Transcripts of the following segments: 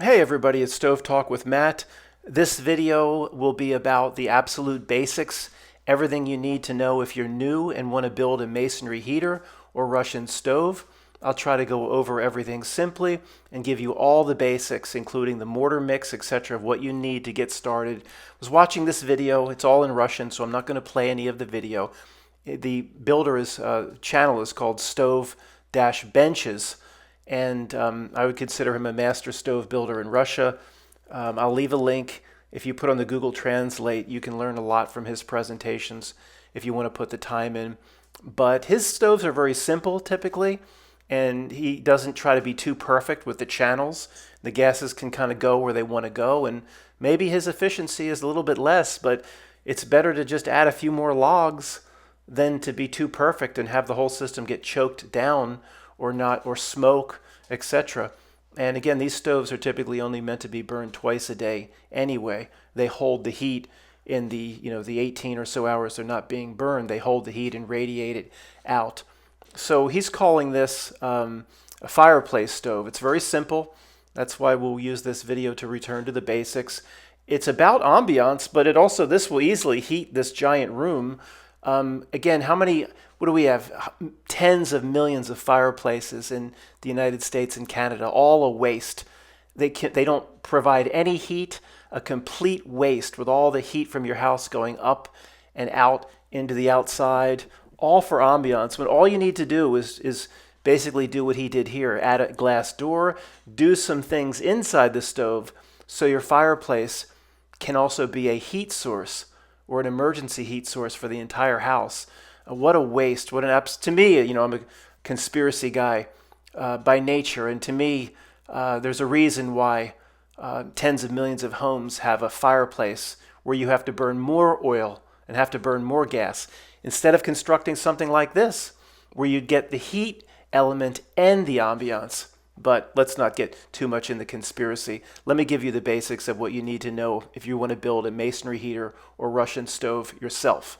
Hey everybody, it's Stove Talk with Matt. This video will be about the absolute basics, everything you need to know if you're new and want to build a masonry heater or Russian stove. I'll try to go over everything simply and give you all the basics, including the mortar mix, etc., of what you need to get started. I was watching this video, it's all in Russian, so I'm not going to play any of the video. The builder's channel is called Stove-Benches, and I would consider him a master stove builder in Russia. I'll leave a link. If you put on the Google Translate, you can learn a lot from his presentations if you want to put the time in. But his stoves are very simple typically, and he doesn't try to be too perfect with the channels. The gases can kind of go where they want to go, and maybe his efficiency is a little bit less, but it's better to just add a few more logs than to be too perfect and have the whole system get choked down or not, or smoke, etc. And again, these stoves are typically only meant to be burned twice a day anyway. They hold the heat in the 18 or so hours they're not being burned. They hold the heat and radiate it out. So he's calling this a fireplace stove. It's very simple. That's why we'll use this video to return to the basics. It's about ambiance, but this will easily heat this giant room. Again, what do we have? Tens of millions of fireplaces in the United States and Canada, all a waste. They don't provide any heat, a complete waste with all the heat from your house going up and out into the outside, all for ambiance, when all you need to do is basically do what he did here. Add a glass door, do some things inside the stove so your fireplace can also be a heat source or an emergency heat source for the entire house. What a waste. To me, I'm a conspiracy guy by nature, and to me, there's a reason why tens of millions of homes have a fireplace where you have to burn more oil and have to burn more gas, instead of constructing something like this, where you'd get the heat element and the ambiance. But let's not get too much in the conspiracy. Let me give you the basics of what you need to know if you want to build a masonry heater or Russian stove yourself.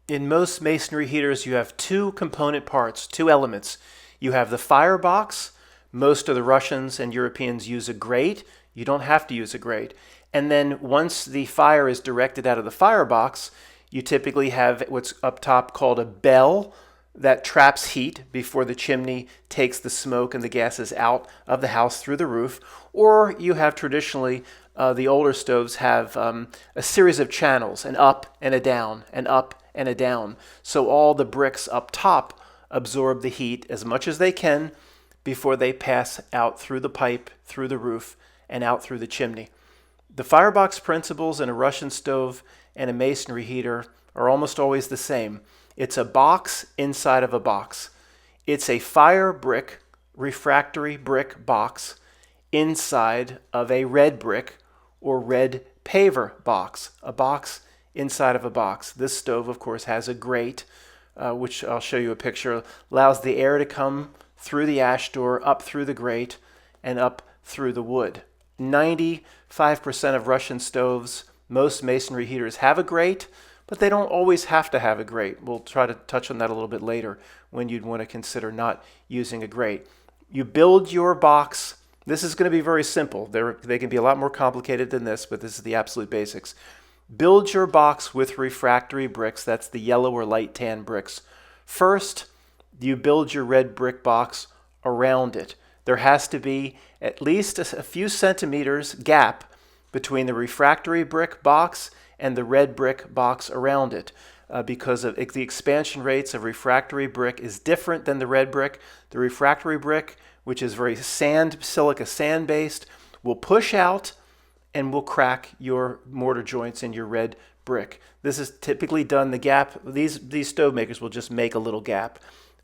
In most masonry heaters, you have two component parts, two elements. You have the firebox. Most of the Russians and Europeans use a grate. You don't have to use a grate. And then once the fire is directed out of the firebox, you typically have what's up top called a bell that traps heat before the chimney takes the smoke and the gases out of the house through the roof. Or you have traditionally, the older stoves have a series of channels, an up and a down, an up and a down. So all the bricks up top absorb the heat as much as they can before they pass out through the pipe, through the roof, and out through the chimney. The firebox principles in a Russian stove and a masonry heater are almost always the same. It's a box inside of a box. It's a fire brick, refractory brick box inside of a red brick or red paver box, a box inside of a box. This stove, of course, has a grate, which I'll show you a picture, allows the air to come through the ash door, up through the grate, and up through the wood. 95% of Russian stoves, most masonry heaters have a grate, but they don't always have to have a grate. We'll try to touch on that a little bit later when you'd want to consider not using a grate. You build your box. This is going to be very simple. They can be a lot more complicated than this, but this is the absolute basics. Build your box with refractory bricks. That's the yellow or light tan bricks. First, you build your red brick box around it. There has to be at least a few centimeters gap between the refractory brick box and the red brick box around it, because of the expansion rates of refractory brick is different than the red brick. The refractory brick, which is very silica sand based, will push out and will crack your mortar joints in your red brick. This is typically done, the gap, these stove makers will just make a little gap.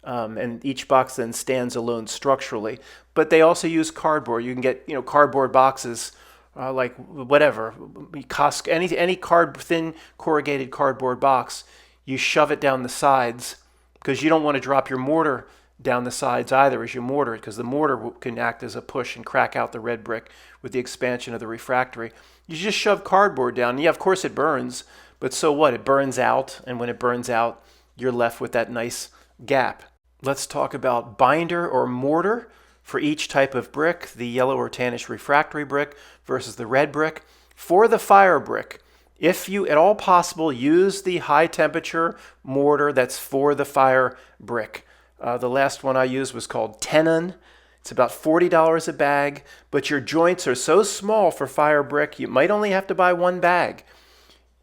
And each box then stands alone structurally. But they also use cardboard. You can get cardboard boxes, like whatever, any thin corrugated cardboard box. You shove it down the sides because you don't want to drop your mortar down the sides either as you mortar it, because the mortar can act as a push and crack out the red brick with the expansion of the refractory. You just shove cardboard down. Yeah, of course it burns, but so what? It burns out, and when it burns out, you're left with that nice gap. Let's talk about binder or mortar for each type of brick, the yellow or tannish refractory brick versus the red brick. For the fire brick, if you at all possible, use the high temperature mortar that's for the fire brick. The last one I used was called Tenon. It's about $40 a bag, but your joints are so small for fire brick, you might only have to buy one bag.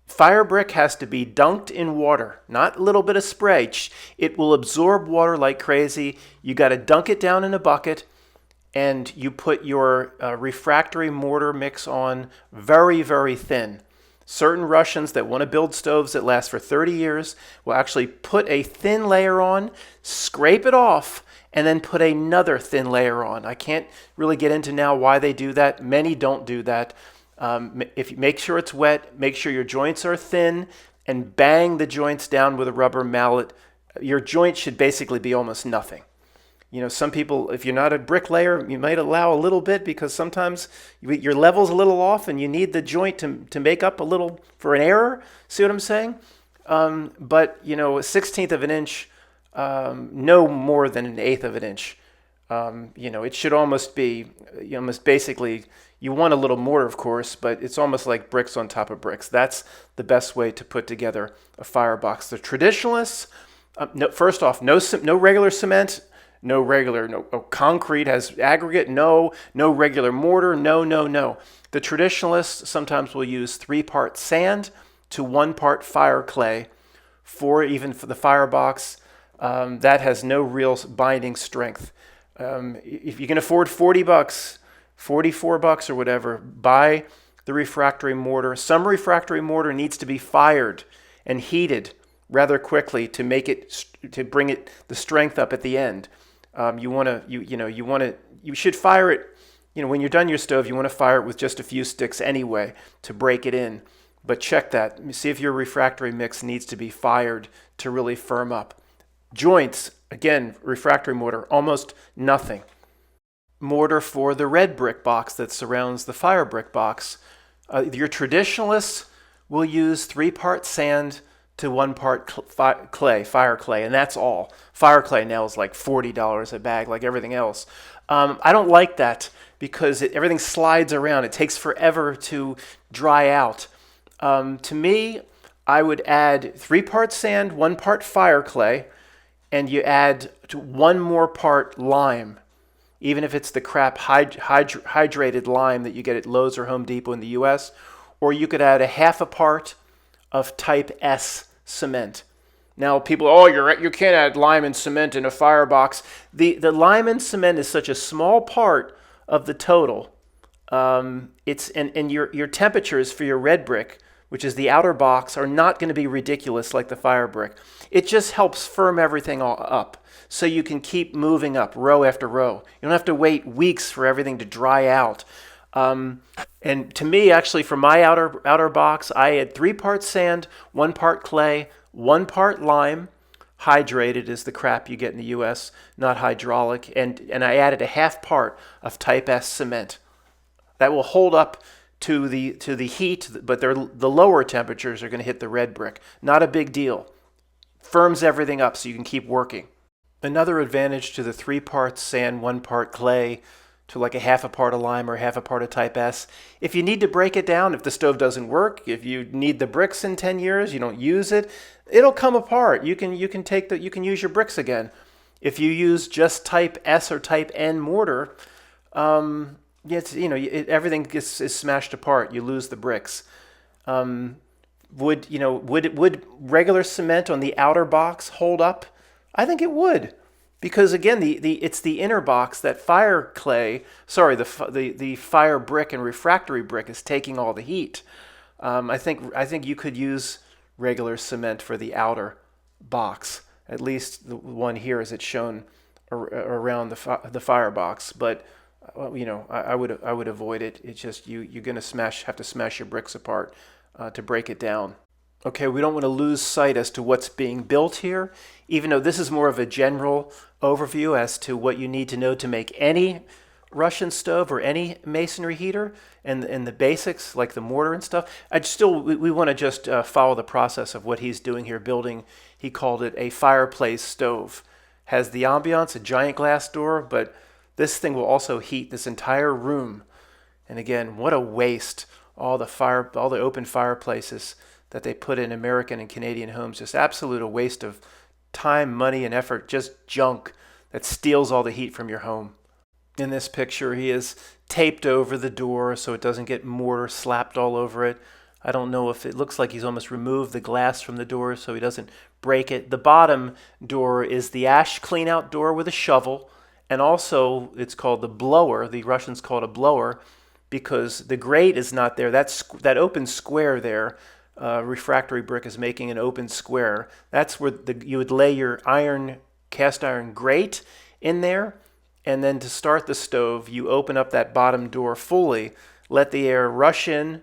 Fire brick has to be dunked in water, not a little bit of spray. It will absorb water like crazy. You got to dunk it down in a bucket, and you put your refractory mortar mix on very, very thin. Certain Russians that want to build stoves that last for 30 years will actually put a thin layer on, scrape it off, and then put another thin layer on. I can't really get into now why they do that. Many don't do that. If you make sure it's wet, make sure your joints are thin, and bang the joints down with a rubber mallet. Your joint should basically be almost nothing. You know, some people, if you're not a bricklayer, you might allow a little bit because sometimes your level's a little off and you need the joint to make up a little for an error. See what I'm saying? But, you know, a 1/16 of an inch, no more than an 1/8 of an inch. You know, it should almost be, almost basically, you want a little mortar, of course, but it's almost like bricks on top of bricks. That's the best way to put together a firebox. The traditionalists, first off, no regular cement, no concrete has aggregate, no regular mortar, no. The traditionalists sometimes will use 3-part sand to 1 part fire clay even for the firebox. That has no real binding strength. If you can afford $40, $44 or whatever, buy the refractory mortar. Some refractory mortar needs to be fired and heated rather quickly to bring the strength up at the end. You should fire it. When you're done your stove, you want to fire it with just a few sticks anyway to break it in. But check that. See if your refractory mix needs to be fired to really firm up. Joints, again, refractory mortar, almost nothing. Mortar for the red brick box that surrounds the fire brick box. Your traditionalists will use 3-part sand to 1 part fire clay, and that's all. Fire clay now is like $40 a bag, like everything else. I don't like that because everything slides around. It takes forever to dry out. To me, I would add 3-part sand, 1 part fire clay, and you add 1 more part lime, even if it's the crap hydrated lime that you get at Lowe's or Home Depot in the U.S., or you could add a 1/2 part of type S cement. Now people, you can't add lime and cement in a firebox. The lime and cement is such a small part of the total. Your temperatures for your red brick, which is the outer box, are not going to be ridiculous like the fire brick. It just helps firm everything all up so you can keep moving up row after row. You don't have to wait weeks for everything to dry out. And to me, actually, for my outer box, I had 3 parts sand, 1 part clay, 1 part lime. Hydrated is the crap you get in the U.S., not hydraulic. And I added a 1/2 part of type S cement. That will hold up to the heat, but the lower temperatures are going to hit the red brick. Not a big deal. Firms everything up so you can keep working. Another advantage to the 3 parts sand, 1 part clay, to like a 1/2 part of lime or 1/2 part of type S. If you need to break it down, if the stove doesn't work, if you need the bricks in 10 years, you don't use it, it'll come apart. You can use your bricks again. If you use just type S or type N mortar, everything is smashed apart. You lose the bricks. Would regular cement on the outer box hold up? I think it would. Because again, it's the inner box that the fire brick and refractory brick is taking all the heat. I think you could use regular cement for the outer box. At least the one here as it's shown around the firebox. But I would avoid it. It's just you're gonna have to smash your bricks apart to break it down. Okay, we don't want to lose sight as to what's being built here, even though this is more of a general overview as to what you need to know to make any Russian stove or any masonry heater and the basics like the mortar and stuff. We want to just follow the process of what he's doing here, building. He called it a fireplace stove. Has the ambiance, a giant glass door, but This thing will also heat this entire room. And again, what a waste, all the open fireplaces that they put in American and Canadian homes. Just absolute a waste of time, money, and effort, just junk that steals all the heat from your home. In this picture, he is taped over the door so it doesn't get mortar slapped all over it. I don't know if it looks like he's almost removed the glass from the door so he doesn't break it. The bottom door is the ash clean out door with a shovel, and also it's called the blower. The Russians call it a blower because the grate is not there. That open square there, refractory brick is making an open square. That's where you would lay your cast iron grate in there. And then to start the stove, you open up that bottom door fully, let the air rush in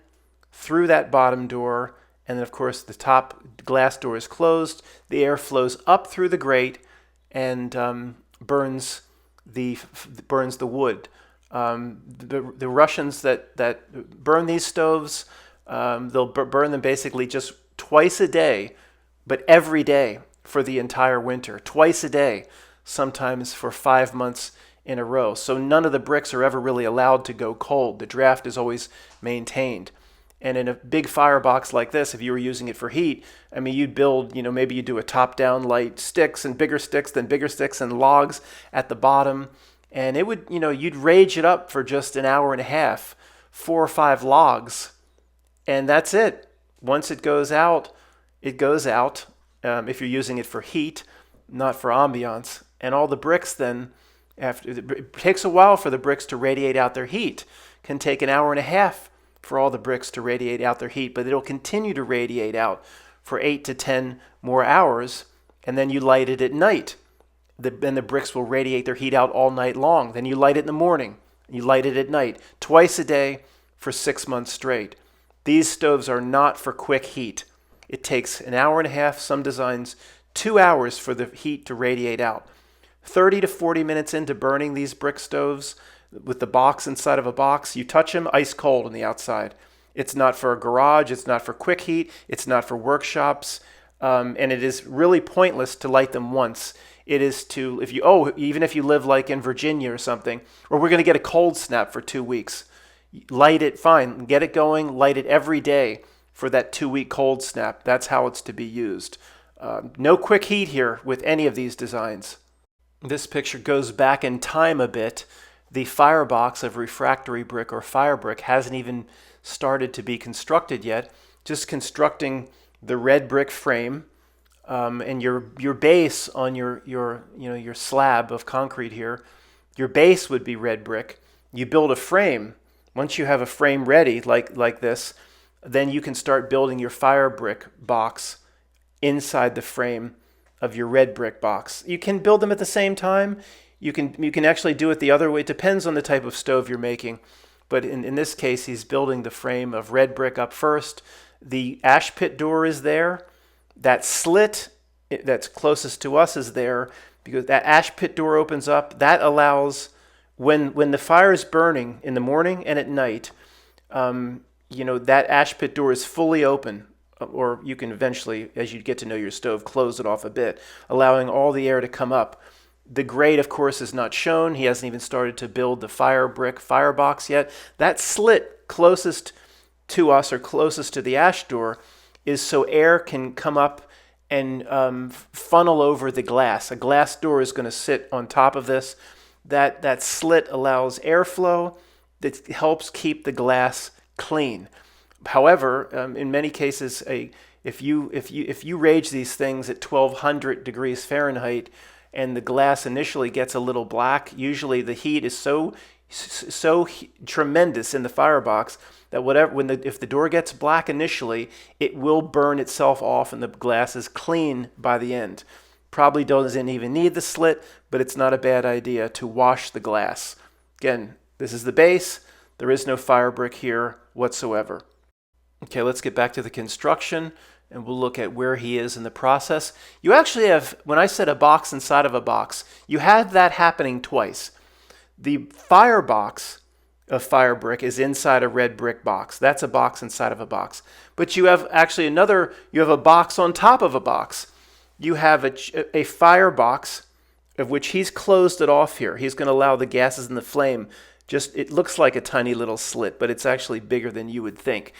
through that bottom door, and then of course the top glass door is closed. The air flows up through the grate and burns the wood. The Russians that burn these stoves, they'll burn them basically just twice a day, but every day for the entire winter, twice a day, sometimes for 5 months in a row. So none of the bricks are ever really allowed to go cold. The draft is always maintained. And in a big firebox like this, if you were using it for heat, I mean, you'd build, maybe you do a top-down light sticks and bigger sticks, then bigger sticks and logs at the bottom. And it would, you'd rage it up for just an hour and a half, 4 or 5 logs. And that's it. Once it goes out, it goes out. If you're using it for heat, not for ambiance. And all the bricks then, it takes a while for the bricks to radiate out their heat. Can take an hour and a half for all the bricks to radiate out their heat, but it'll continue to radiate out for 8 to 10 more hours, and then you light it at night. Then the bricks will radiate their heat out all night long. Then you light it in the morning, and you light it at night, twice a day for 6 months straight. These stoves are not for quick heat. It takes an hour and a half, some designs 2 hours for the heat to radiate out. 30 to 40 minutes into burning these brick stoves with the box inside of a box, you touch them ice cold on the outside. It's not for a garage, it's not for quick heat, it's not for workshops, and it is really pointless to light them once. It is to, even if you live like in Virginia or something, or we're going to get a cold snap for 2 weeks, light it, fine, get it going, light it every day for that 2-week cold snap. That's how it's to be used. No quick heat here with any of these designs. This picture goes back in time a bit. The firebox of refractory brick or fire brick hasn't even started to be constructed yet. Just constructing the red brick frame and your base on your slab of concrete here. Your base would be red brick. You build a frame. Once you have a frame ready like this, then you can start building your fire brick box inside the frame of your red brick box. You can build them at the same time. You can actually do it the other way. It depends on the type of stove you're making. But in this case, he's building the frame of red brick up first. The ash pit door is there. That slit that's closest to us is there because that ash pit door opens up. That allows, when the fire is burning in the morning and at night, that ash pit door is fully open. Or you can eventually, as you get to know your stove, close it off a bit, allowing all the air to come up. The grate, of course, is not shown. He hasn't even started to build the fire brick firebox yet. That slit closest to us or closest to the ash door is so air can come up and funnel over the glass. A glass door is going to sit on top of this. That slit allows airflow that helps keep the glass clean. However, in many cases, if you rage these things at 1200 degrees Fahrenheit and the glass initially gets a little black, usually the heat is so tremendous in the firebox that if the door gets black initially, it will burn itself off and the glass is clean by the end. Probably doesn't even need the slit, but it's not a bad idea to wash the glass. Again, this is the base. There is no fire brick here whatsoever. Okay, let's get back to the construction and we'll look at where he is in the process. You actually have, when I said a box inside of a box, you had that happening twice. The firebox of fire brick is inside a red brick box. That's a box inside of a box. But you have actually you have a box on top of a box. You have a firebox of which he's closed it off here. He's going to allow the gases in the flame. Just, it looks like a tiny little slit, but it's actually bigger than you would think.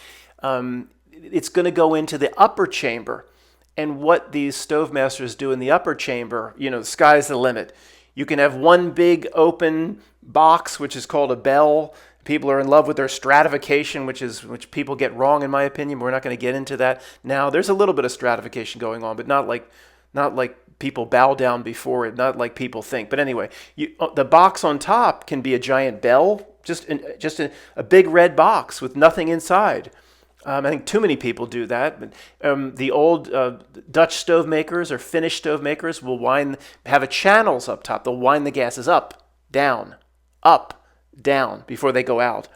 It's going to go into the upper chamber. And what these stove masters do in the upper chamber, the sky's the limit. You can have one big open box, which is called a bell. People are in love with their stratification, which people get wrong, in my opinion. We're not going to get into that now. There's a little bit of stratification going on, but not like people bow down before it, not like people think. But anyway, the box on top can be a giant bell, just a big red box with nothing inside. I think too many people do that. But, the old Dutch stove makers or Finnish stove makers will have a channels up top. They'll wind the gases up, down before they go out.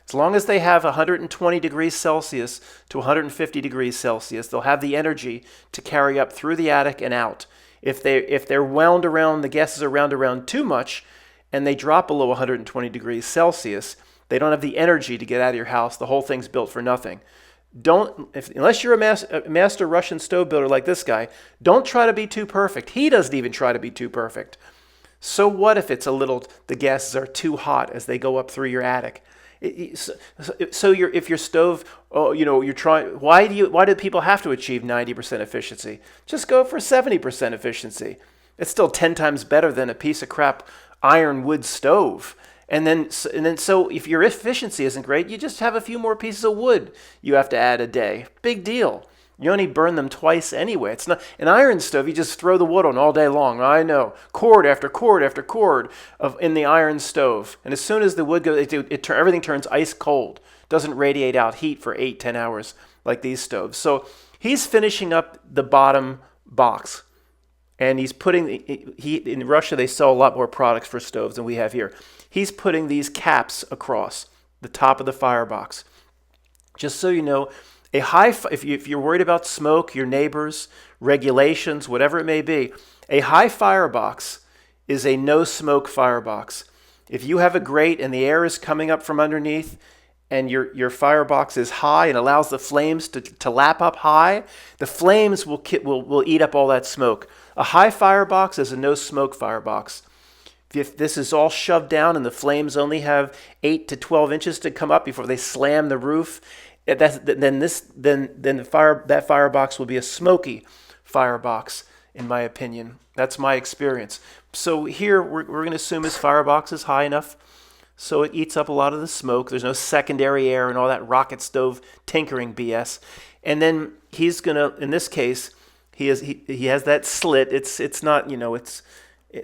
As long as they have 120 degrees Celsius to 150 degrees Celsius, they'll have the energy to carry up through the attic and out. If they're wound around, the gases are wound around too much, and they drop below 120 degrees Celsius, they don't have the energy to get out of your house. The whole thing's built for nothing. Unless you're a master Russian stove builder like this guy, don't try to be too perfect. He doesn't even try to be too perfect. So what if the gases are too hot as they go up through your attic? If your stove, you're trying. Why do people have to achieve 90% efficiency? Just go for 70% efficiency. It's still 10 times better than a piece of crap iron wood stove. And then if your efficiency isn't great, you just have a few more pieces of wood you have to add a day. Big deal. You only burn them twice anyway. It's not an iron stove. You just throw the wood on all day long. I know, cord after cord after cord in the iron stove. And as soon as the wood goes, everything turns ice cold. Doesn't radiate out heat for 8-10 hours like these stoves. So he's finishing up the bottom box. And he's putting, in Russia, they sell a lot more products for stoves than we have here. He's putting these caps across the top of the firebox. Just so you know, if you're worried about smoke, your neighbors, regulations, whatever it may be, a high firebox is a no-smoke firebox. If you have a grate and the air is coming up from underneath, and your firebox is high and allows the flames to lap up high, the flames will eat up all that smoke. A high firebox is a no-smoke firebox. If this is all shoved down and the flames only have 8 to 12 inches to come up before they slam the roof, then that firebox will be a smoky firebox, in my opinion. That's my experience. So here we're going to assume his firebox is high enough so it eats up a lot of the smoke. There's no secondary air and all that rocket stove tinkering BS. And then he's going to, in this case, he has that slit. It's not,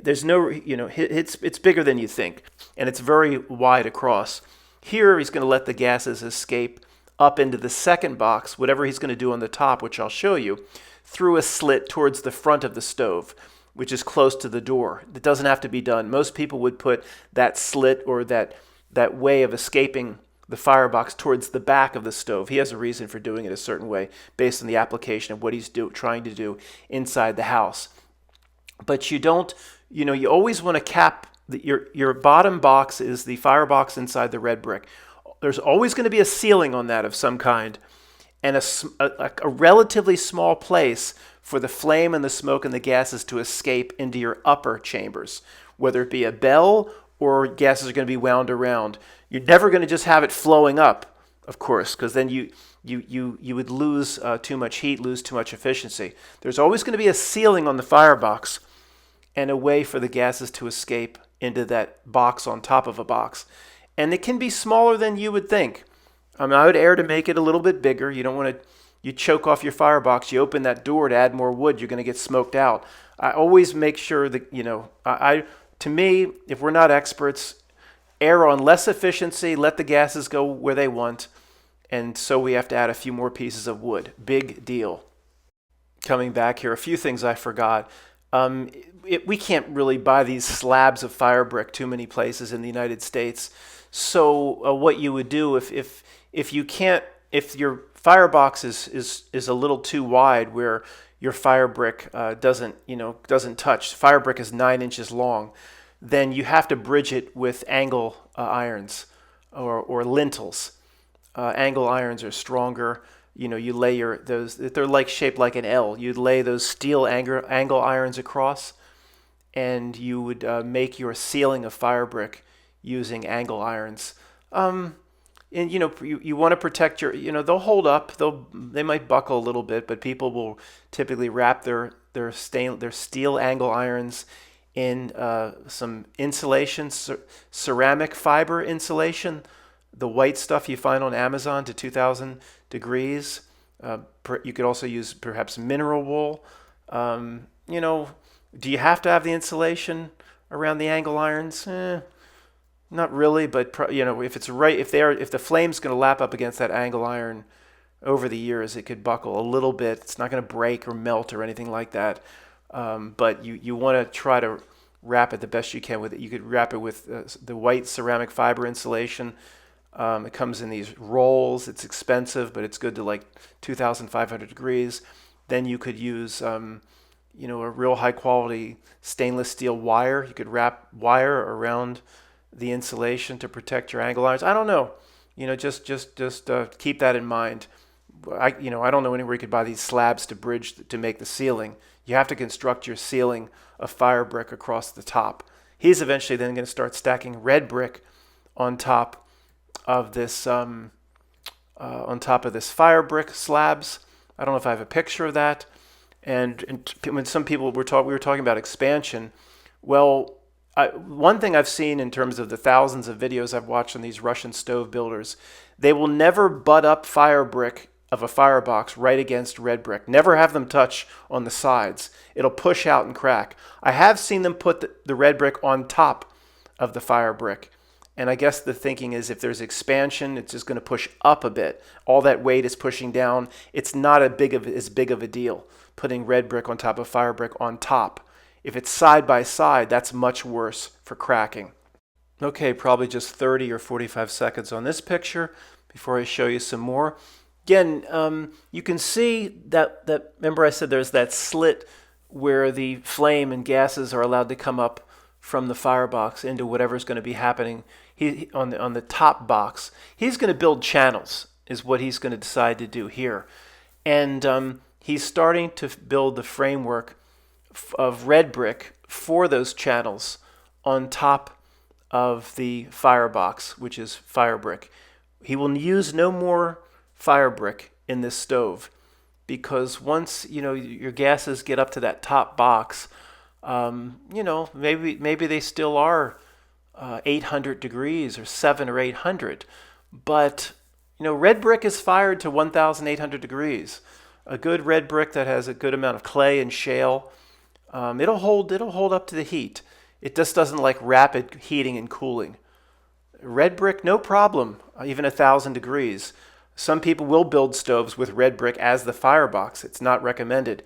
there's no, it's bigger than you think, and it's very wide across. Here he's going to let the gases escape up into the second box, whatever he's going to do on the top, which I'll show you, through a slit towards the front of the stove, which is close to the door. It doesn't have to be done. Most people would put that slit or that way of escaping the firebox towards the back of the stove. He has a reason for doing it a certain way based on the application of what he's trying to do inside the house. But you don't, you always want to cap, your bottom box is the firebox inside the red brick. There's always going to be a ceiling on that of some kind, and a relatively small place for the flame and the smoke and the gases to escape into your upper chambers, whether it be a bell or gases are going to be wound around. You're never going to just have it flowing up, of course, because then you would lose too much heat, lose too much efficiency. There's always going to be a ceiling on the firebox and a way for the gases to escape into that box on top of a box. And it can be smaller than you would think. I would err to make it a little bit bigger. You don't want to, you choke off your firebox, you open that door to add more wood, you're going to get smoked out. I always make sure that, to me, if we're not experts, err on less efficiency, let the gases go where they want, and so we have to add a few more pieces of wood. Big deal. Coming back here, a few things I forgot. We can't really buy these slabs of fire brick too many places in the United States. So what you would do if your firebox is a little too wide where your fire brick doesn't touch. Fire brick is 9 inches long. Then you have to bridge it with angle irons or lintels. Angle irons are stronger. You lay they're shaped like an L. You'd lay those steel angle irons across, and you would make your ceiling of fire brick using angle irons. And you want to protect your, they'll hold up, they might buckle a little bit, but people will typically wrap their steel angle irons in some insulation, ceramic fiber insulation, the white stuff you find on Amazon to 2,000 degrees. You could also use perhaps mineral wool. Do you have to have the insulation around the angle irons? Not really, but if it's right, if the flame's going to lap up against that angle iron over the years, it could buckle a little bit. It's not going to break or melt or anything like that. But you want to try to wrap it the best you can with it. You could wrap it with the white ceramic fiber insulation. It comes in these rolls. It's expensive, but it's good to like 2,500 degrees. Then you could use a real high quality stainless steel wire. You could wrap wire around the insulation to protect your angle irons. I don't know. Just keep that in mind. I don't know anywhere you could buy these slabs to make the ceiling. You have to construct your ceiling of fire brick across the top. He's eventually then going to start stacking red brick on top of this fire brick slabs. I don't know if I have a picture of that. And when some people we were talking about expansion, well, one thing I've seen in terms of the thousands of videos I've watched on these Russian stove builders, they will never butt up fire brick of a firebox right against red brick. Never have them touch on the sides. It'll push out and crack. I have seen them put the red brick on top of the fire brick. And I guess the thinking is if there's expansion, it's just going to push up a bit. All that weight is pushing down. It's not as big of a deal putting red brick on top of fire brick on top. If it's side by side, that's much worse for cracking. Okay, probably just 30 or 45 seconds on this picture before I show you some more. Again, you can see that remember I said there's that slit where the flame and gases are allowed to come up from the firebox into whatever's going to be happening on the top box. He's going to build channels, is what he's going to decide to do here. And he's starting to build the framework of red brick for those channels on top of the firebox, which is fire brick. He will use no more fire brick in this stove because once your gases get up to that top box, maybe they still are 800 degrees or 700 or 800, but red brick is fired to 1,800 degrees. A good red brick that has a good amount of clay and shale, it'll hold up to the heat. It just doesn't like rapid heating and cooling. Red brick, no problem, even 1,000 degrees. Some people will build stoves with red brick as the firebox. It's not recommended.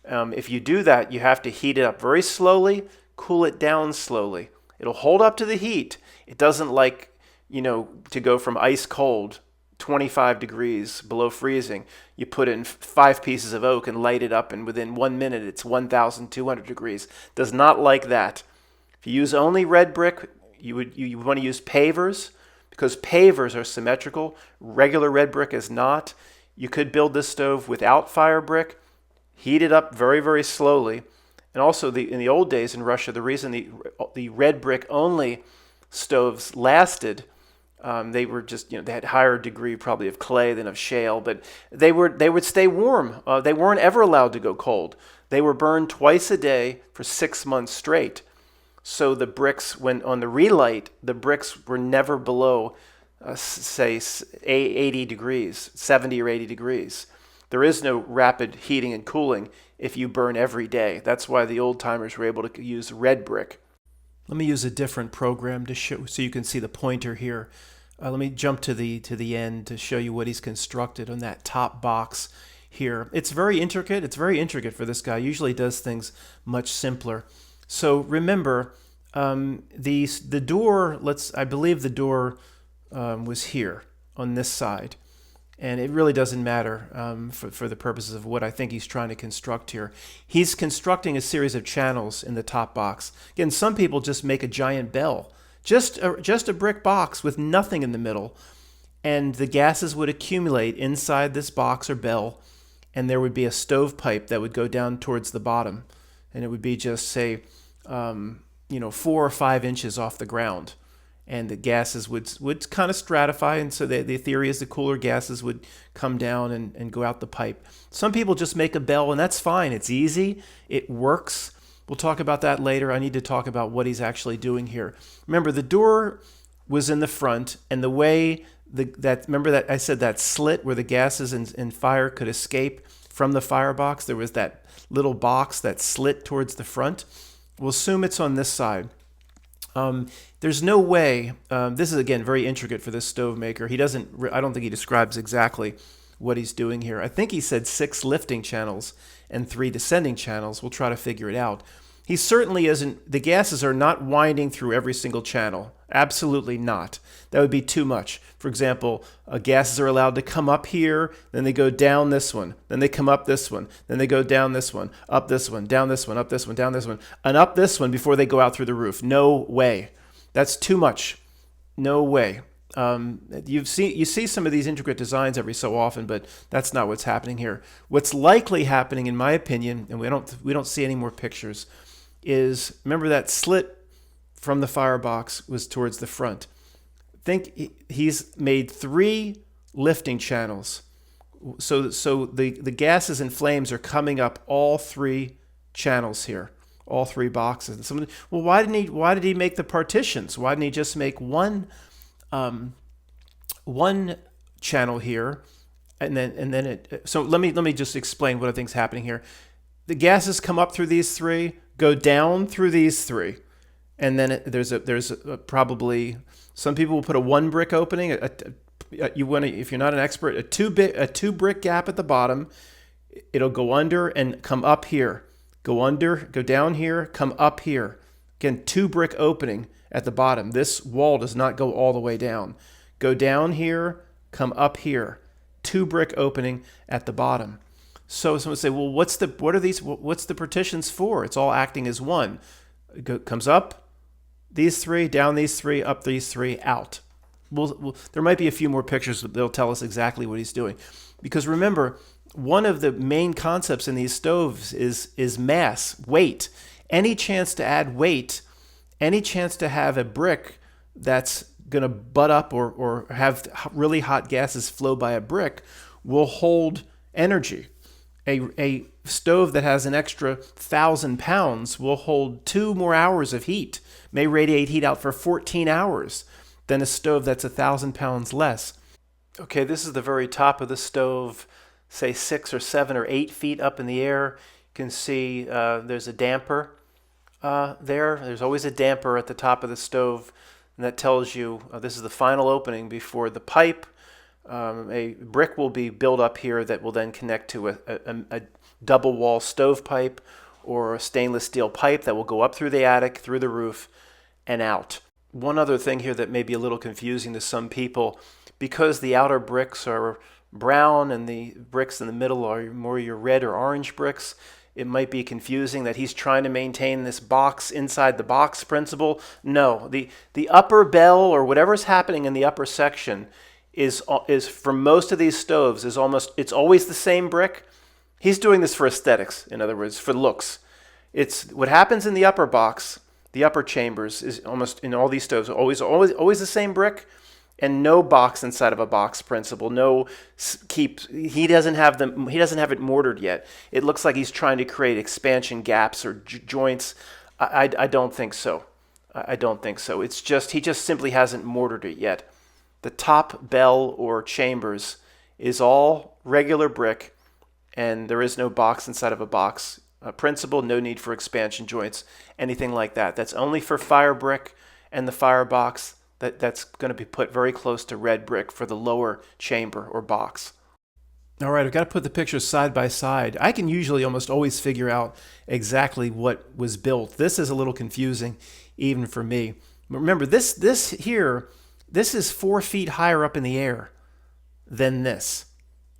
If you do that, you have to heat it up very slowly, cool it down slowly. It'll hold up to the heat. It doesn't like, to go from ice cold, 25 degrees below freezing. You put in 5 pieces of oak and light it up, and within 1 minute, it's 1,200 degrees. Does not like that. If you use only red brick, you want to use pavers because pavers are symmetrical. Regular red brick is not. You could build this stove without fire brick, heat it up very, very slowly. And also, in the old days in Russia, the reason the red brick only stoves lasted, they were just, they had higher degree probably of clay than of shale, but they would stay warm. They weren't ever allowed to go cold. They were burned twice a day for 6 months straight. So the bricks, when on the relight, the bricks were never below, say, 80 degrees, 70 or 80 degrees. There is no rapid heating and cooling if you burn every day. That's why the old timers were able to use red brick. Let me use a different program to show, so you can see the pointer here. Let me jump to the end to show you what he's constructed on that top box here. It's very intricate. It's very intricate for this guy. Usually does things much simpler. So remember, the door. I believe the door was here on this side. And it really doesn't matter for the purposes of what I think he's trying to construct here. He's constructing a series of channels in the top box. Again, some people just make a giant bell. Just a brick box with nothing in the middle. And the gases would accumulate inside this box or bell. And there would be a stovepipe that would go down towards the bottom. And it would be just, say, 4 or 5 inches off the ground. And the gases would kind of stratify, and so the theory is the cooler gases would come down and go out the pipe. Some people just make a bell, and that's fine. It's easy. It works. We'll talk about that later. I need to talk about what he's actually doing here. Remember, the door was in the front, and the way remember that I said that slit where the gases and fire could escape from the firebox? There was that little box that slit towards the front. We'll assume it's on this side. There's no way, this is again very intricate for this stove maker. I don't think he describes exactly what he's doing here. I think he said 6 lifting channels and 3 descending channels. We'll try to figure it out. He certainly isn't, the gases are not winding through every single channel. Absolutely not. That would be too much. For example, gases are allowed to come up here, then they go down this one, then they come up this one, then they go down this one, up this one, down this one, up this one, down this one, and up this one before they go out through the roof. No way. That's too much. No way. You see some of these intricate designs every so often, but that's not what's happening here. What's likely happening, in my opinion, and we don't see any more pictures, is remember that slit from the firebox was towards the front. Think he's made 3 lifting channels, so the gases and flames are coming up all 3 channels here, all 3 boxes. And someone, well, why did he make the partitions? Why didn't he just make one channel here, and then it? So let me just explain what I think is happening here. The gases come up through these 3, go down through these 3, and then there's probably, some people will put a 1 brick opening. If you're not an expert, a 2 brick gap at the bottom. It'll go under and come up here. Go under, go down here, come up here. Again, 2 brick opening at the bottom. This wall does not go all the way down. Go down here, come up here. 2 brick opening at the bottom. So someone would say, well, what's the partitions for? It's all acting as one. Comes up these 3, down these 3, up these 3, out. There might be a few more pictures that they'll tell us exactly what he's doing. Because remember, one of the main concepts in these stoves is mass, weight. Any chance to add weight, any chance to have a brick that's going to butt up or have really hot gases flow by a brick will hold energy. A stove that has an extra 1,000 pounds will hold 2 more hours of heat, may radiate heat out for 14 hours than a stove that's 1,000 pounds less. Okay, this is the very top of the stove, say 6 or 7 or 8 feet up in the air. You can see there's a damper there. There's always a damper at the top of the stove, and that tells you this is the final opening before the pipe. A brick will be built up here that will then connect to a double wall stovepipe or a stainless steel pipe that will go up through the attic, through the roof, and out. One other thing here that may be a little confusing to some people, because the outer bricks are brown and the bricks in the middle are more your red or orange bricks, it might be confusing that he's trying to maintain this box inside the box principle. No, the upper bell or whatever's happening in the upper section is for most of these stoves it's always the same brick. He's doing this for aesthetics, in other words, for looks. It's what happens in the upper box, the upper chambers is almost in all these stoves always the same brick, and no box inside of a box principle. He doesn't have it mortared yet. It looks like he's trying to create expansion gaps or joints. I don't think so. I don't think so. It's just he just simply hasn't mortared it yet. The top bell or chambers is all regular brick, and there is no box inside of a box principle. No need for expansion joints, anything like that. That's only for fire brick and the firebox. That's going to be put very close to red brick for the lower chamber or box. All right, I've got to put the pictures side by side. I can usually almost always figure out exactly what was built. This is a little confusing even for me. But remember, this is 4 feet higher up in the air than this.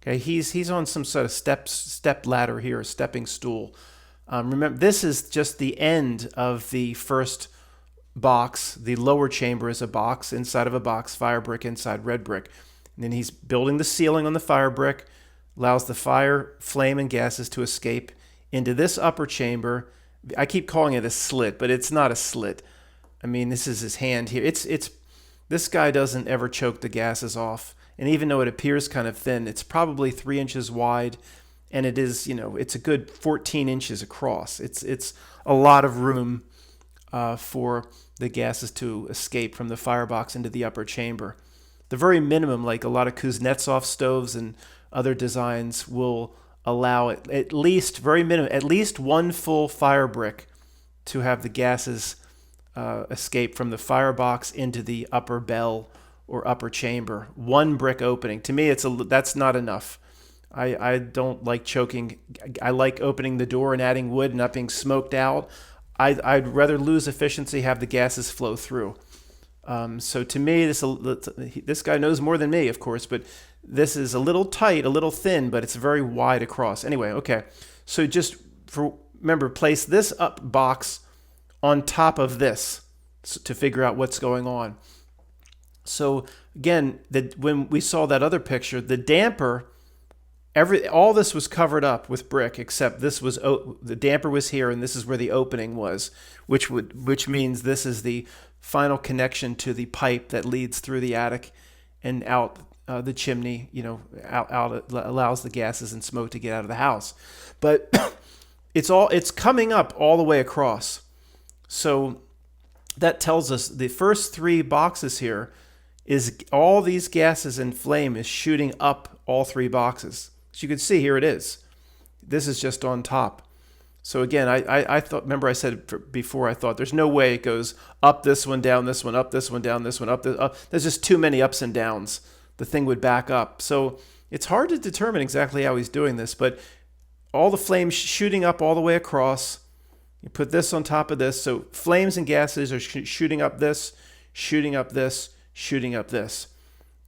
Okay, he's on some sort of step ladder here, a stepping stool. Remember, this is just the end of the first box. The lower chamber is a box inside of a box, fire brick inside red brick. And then he's building the ceiling on the fire brick, allows the fire, flame, and gases to escape into this upper chamber, I keep calling it a slit, but it's not a slit. I mean, this is his hand here. This guy doesn't ever choke the gases off. And even though it appears kind of thin, it's probably 3 inches wide, and it is, it's a good 14 inches across. It's a lot of room for the gases to escape from the firebox into the upper chamber. The very minimum, like a lot of Kuznetsov stoves and other designs, will allow it at least, very minimum, at least one full fire brick to have the gases escape from the firebox into the upper bell or upper chamber. One brick opening. To me, that's not enough. I don't like choking. I like opening the door and adding wood and not being smoked out. I'd rather lose efficiency, have the gases flow through. So to me, this guy knows more than me, of course, but this is a little tight, a little thin, but it's very wide across. Anyway, okay. So just remember, place this up box on top of this to figure out what's going on. So again, when we saw that other picture, the damper, all this was covered up with brick, except the damper was here, and this is where the opening was, which means this is the final connection to the pipe that leads through the attic and out the chimney. Out allows the gases and smoke to get out of the house. But it's coming up all the way across. So that tells us the first 3 boxes here is all these gases and flame is shooting up all 3 boxes. So you can see here it is. This is just on top. So again, I thought, remember I said before, I thought there's no way it goes up this one, down this one, up this one, down this one, up. There's just too many ups and downs. The thing would back up. So it's hard to determine exactly how he's doing this, but all the flames shooting up all the way across. You put this on top of this. So flames and gases are shooting up this, shooting up this, shooting up this.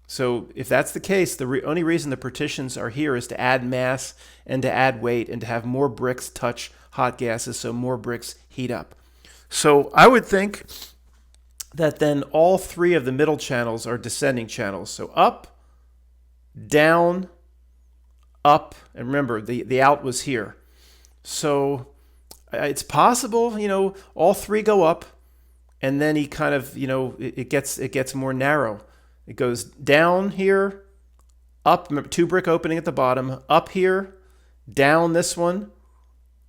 So if that's the case, the only reason the partitions are here is to add mass and to add weight and to have more bricks touch hot gases, so more bricks heat up. So I would think that then all 3 of the middle channels are descending channels. So up, down, up, and remember the out was here. So it's possible, all 3 go up, and then he kind of, it gets more narrow. It goes down here, up, remember, 2 brick opening at the bottom, up here, down this one,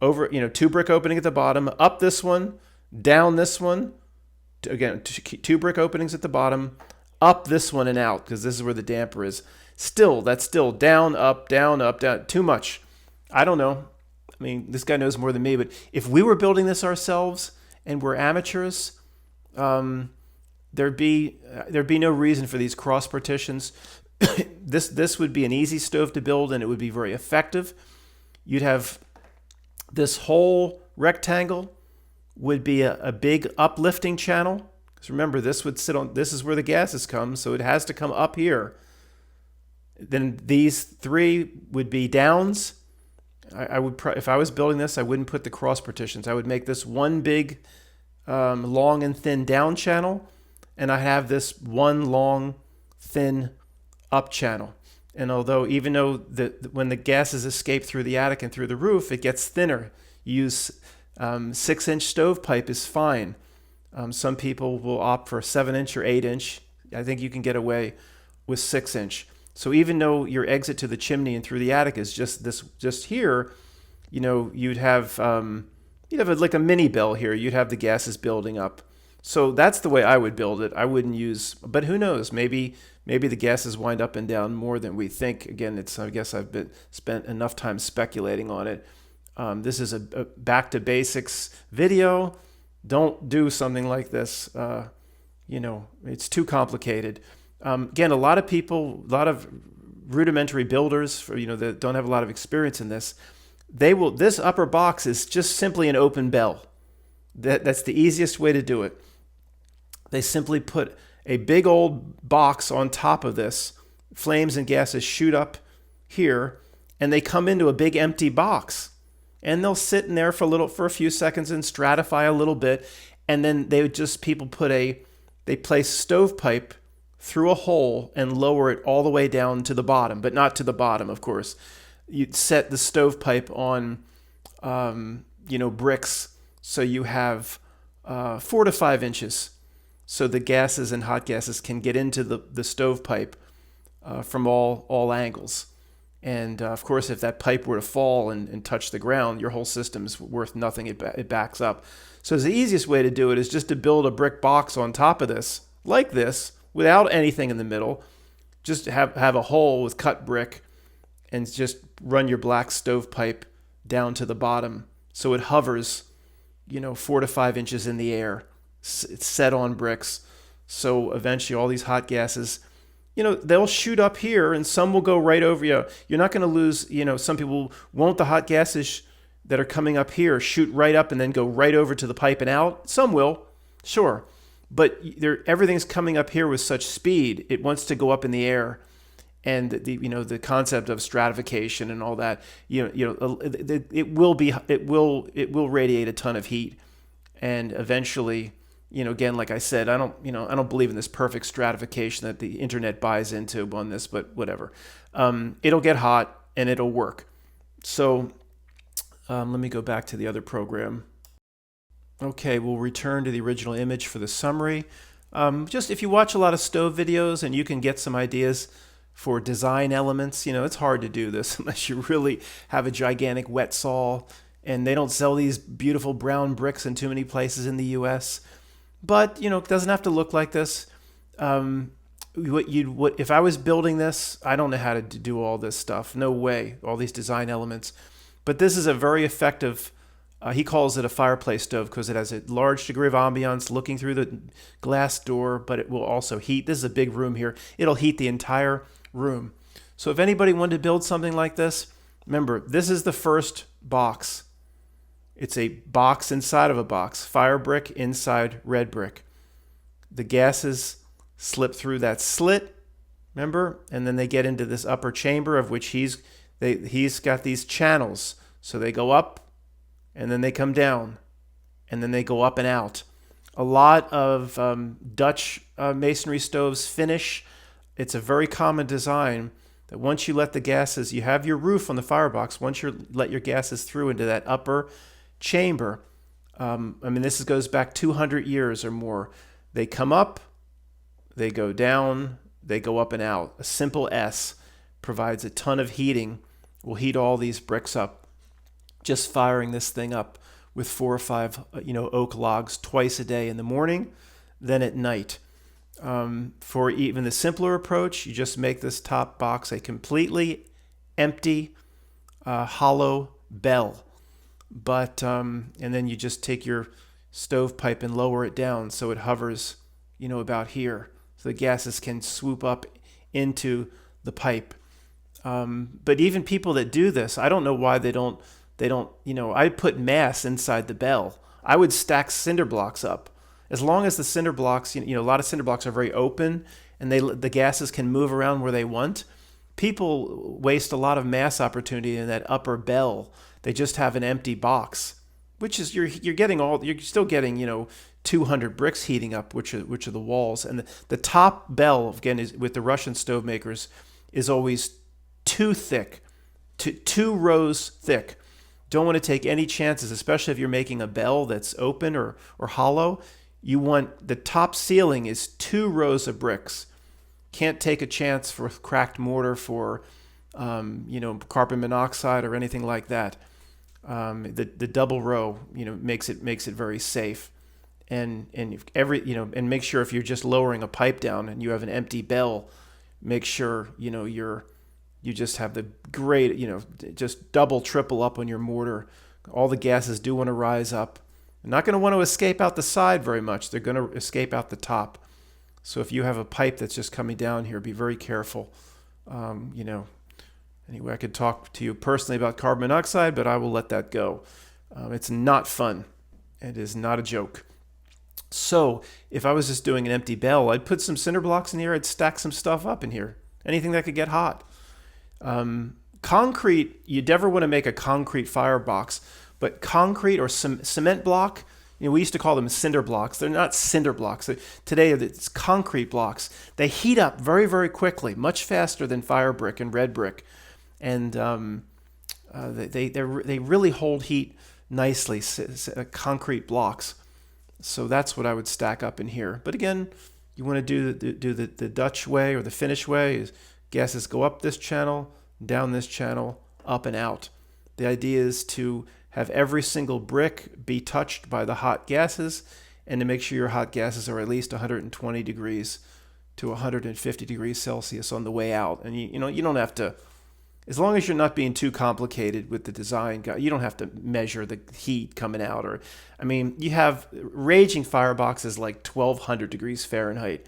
over, 2 brick opening at the bottom, up this one, down this one, again, 2 brick openings at the bottom, up this one and out, because this is where the damper is. That's still down, up, down, too much. I don't know. I mean, this guy knows more than me, but if we were building this ourselves and we're amateurs, there'd be no reason for these cross partitions. This would be an easy stove to build, and it would be very effective. You'd have this whole rectangle would be a big uplifting channel. Because remember, this is where the gases come, so it has to come up here. Then these 3 would be downs. I would, if I was building this, I wouldn't put the cross partitions. I would make this one big long and thin down channel, and I have this one long thin up channel. And even though when the gases escape through the attic and through the roof, it gets thinner. Use 6-inch stovepipe is fine. Some people will opt for 7-inch or 8-inch. I think you can get away with 6-inch. So even though your exit to the chimney and through the attic is just here, you'd have like a mini bell here. You'd have the gases building up. So that's the way I would build it. I wouldn't use, but who knows? Maybe the gases wind up and down more than we think. Again, I guess I've spent enough time speculating on it. This is a back to basics video. Don't do something like this. It's too complicated. Again, a lot of rudimentary builders, that don't have a lot of experience in this, this upper box is just simply an open bell. That's the easiest way to do it. They simply put a big old box on top of this. Flames and gases shoot up here, and they come into a big empty box. And they'll sit in there for a few seconds and stratify a little bit, and then they place stovepipe through a hole and lower it all the way down to the bottom, but not to the bottom, of course. You'd set the stovepipe on, bricks So you have 4 to 5 inches, so the gases and hot gases can get into the stovepipe from all angles. And of course, if that pipe were to fall and touch the ground, your whole system is worth nothing. It backs up. So the easiest way to do it is just to build a brick box on top of this, like this, without anything in the middle. Just have a hole with cut brick and just run your black stovepipe down to the bottom. So it hovers, 4 to 5 inches in the air. It's set on bricks. So eventually all these hot gases, they'll shoot up here and some will go right over you. You're not going to lose, some people won't the hot gases that are coming up here shoot right up and then go right over to the pipe and out. Some will, sure. But everything's coming up here with such speed, it wants to go up in the air. And the concept of stratification and all that, it will radiate a ton of heat. And eventually, again, like I said, I don't believe in this perfect stratification that the internet buys into on this, but whatever. It'll get hot and it'll work. So let me go back to the other program. Okay, we'll return to the original image for the summary. Just if you watch a lot of stove videos and you can get some ideas for design elements, it's hard to do this unless you really have a gigantic wet saw, and they don't sell these beautiful brown bricks in too many places in the US. But, it doesn't have to look like this. If I was building this, I don't know how to do all this stuff. No way, all these design elements. But this is a very effective, he calls it a fireplace stove because it has a large degree of ambiance looking through the glass door, but it will also heat. This is a big room here. It'll heat the entire room. So if anybody wanted to build something like this, remember, this is the first box. It's a box inside of a box. Fire brick inside red brick. The gases slip through that slit, remember? And then they get into this upper chamber of which he's got these channels. So they go up and then they come down and then they go up and out. A lot of Dutch masonry stoves finish. It's a very common design that once you let the gases, you have your roof on the firebox, once you let your gases through into that upper chamber, this goes back 200 years or more. They come up, they go down, they go up and out. A simple S provides a ton of heating. Will heat all these bricks up. Just firing this thing up with 4 or 5, oak logs twice a day in the morning, then at night. For even the simpler approach, you just make this top box a completely empty, hollow bell. But and then you just take your stovepipe and lower it down so it hovers, about here, so the gases can swoop up into the pipe. But even people that do this, I don't know why they don't. I put mass inside the bell. I would stack cinder blocks up. As long as the cinder blocks, a lot of cinder blocks are very open and the gases can move around where they want. People waste a lot of mass opportunity in that upper bell. They just have an empty box, which is you're still getting 200 bricks heating up, which are the walls. And the top bell, again, is with the Russian stove makers, is always too thick, two rows thick. Don't want to take any chances, especially if you're making a bell that's open or hollow. You want the top ceiling is 2 rows of bricks. Can't take a chance for cracked mortar, for carbon monoxide or anything like that. The double row makes it very safe. And and make sure if you're just lowering a pipe down and you have an empty bell, make sure you just have the great just double triple up on your mortar. All the gases do want to rise up. They're not going to want to escape out the side very much. They're going to escape out the top. So if you have a pipe that's just coming down here, be very careful. Anyway, I could talk to you personally about carbon monoxide, but I will let that go. It's not fun. It is not a joke. So if I was just doing an empty bell, I'd put some cinder blocks in here. I'd stack some stuff up in here. Anything that could get hot. Concrete, you never want to make a concrete firebox, but concrete or cement block, we used to call them cinder blocks. They're not cinder blocks. Today it's concrete blocks. They heat up very, very quickly, much faster than fire brick and red brick. And they really hold heat nicely, concrete blocks. So that's what I would stack up in here. But again, you want to do the Dutch way or the Finnish way. Is gases go up this channel, down this channel, up and out. The idea is to have every single brick be touched by the hot gases, and to make sure your hot gases are at least 120 degrees to 150 degrees Celsius on the way out. And you don't have to, as long as you're not being too complicated with the design, you don't have to measure the heat coming out. Or, I mean, you have raging fireboxes like 1200 degrees Fahrenheit.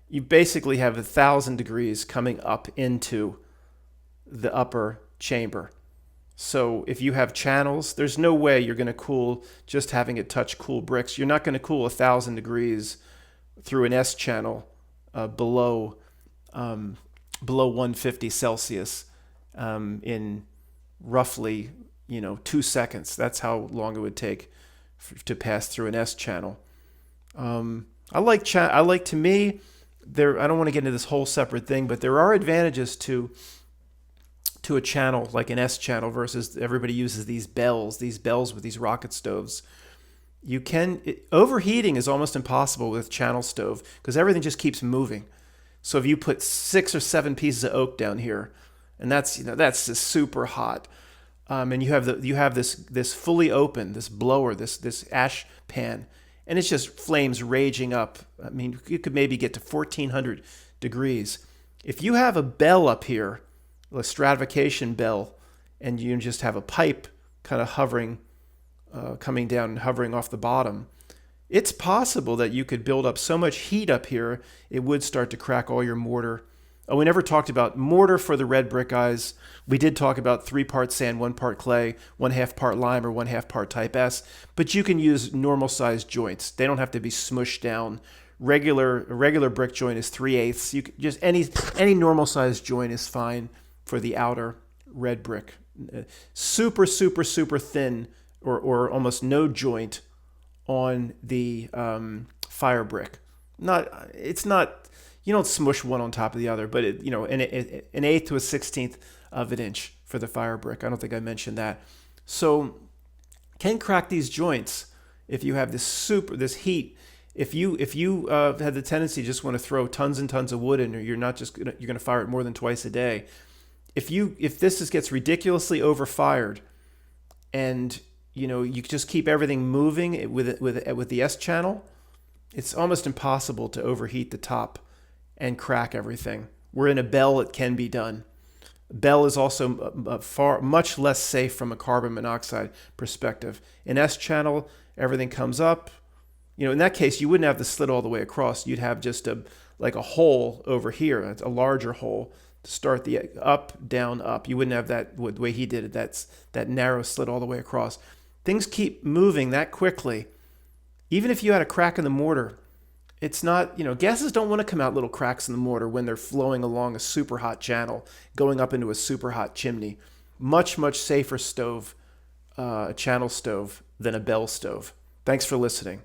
You basically have 1000 degrees coming up into the upper chamber. So if you have channels, there's no way you're going to cool just having it touch cool bricks. You're not going to cool 1000 degrees through an S channel below 150 Celsius in roughly 2 seconds. That's how long it would take to pass through an S channel. I like to me there. I don't want to get into this whole separate thing, but there are advantages to a channel like an S channel versus everybody uses these bells with these rocket stoves. Overheating is almost impossible with channel stove because everything just keeps moving. So if you put 6 or 7 pieces of oak down here, and that's just super hot, and you have this fully open, this blower, this ash pan, and it's just flames raging up. I mean, you could maybe get to 1400 degrees. If you have a bell up here, a stratification bell, and you just have a pipe kind of hovering, coming down and hovering off the bottom, it's possible that you could build up so much heat up here, it would start to crack all your mortar. Oh, we never talked about mortar for the red brick guys. We did talk about 3 parts sand, 1 part clay, 1/2 part lime, or 1/2 part type S, but you can use normal sized joints. They don't have to be smushed down. A regular brick joint is 3/8. You can just any normal sized joint is fine for the outer red brick. Super, super, super thin or almost no joint on the fire brick. It's not, you don't smush one on top of the other, but an 1/8 to a 16th of an inch for the fire brick. I don't think I mentioned that. So can crack these joints if you have this heat. If you had the tendency to just want to throw tons and tons of wood in, or you're going to fire it more than twice a day. If this gets ridiculously overfired, and you just keep everything moving with the S channel, it's almost impossible to overheat the top and crack everything. Where in a bell it can be done. Bell is also much less safe from a carbon monoxide perspective. In S channel, everything comes up. In that case, you wouldn't have the slit all the way across. You'd have just a hole over here. It's a larger hole to start the up, down, up. You wouldn't have that the way he did it. That's that narrow slit all the way across. Things keep moving that quickly. Even if you had a crack in the mortar, it's not, gases don't want to come out little cracks in the mortar when they're flowing along a super hot channel, going up into a super hot chimney. Much, much safer stove, a channel stove, than a bell stove. Thanks for listening.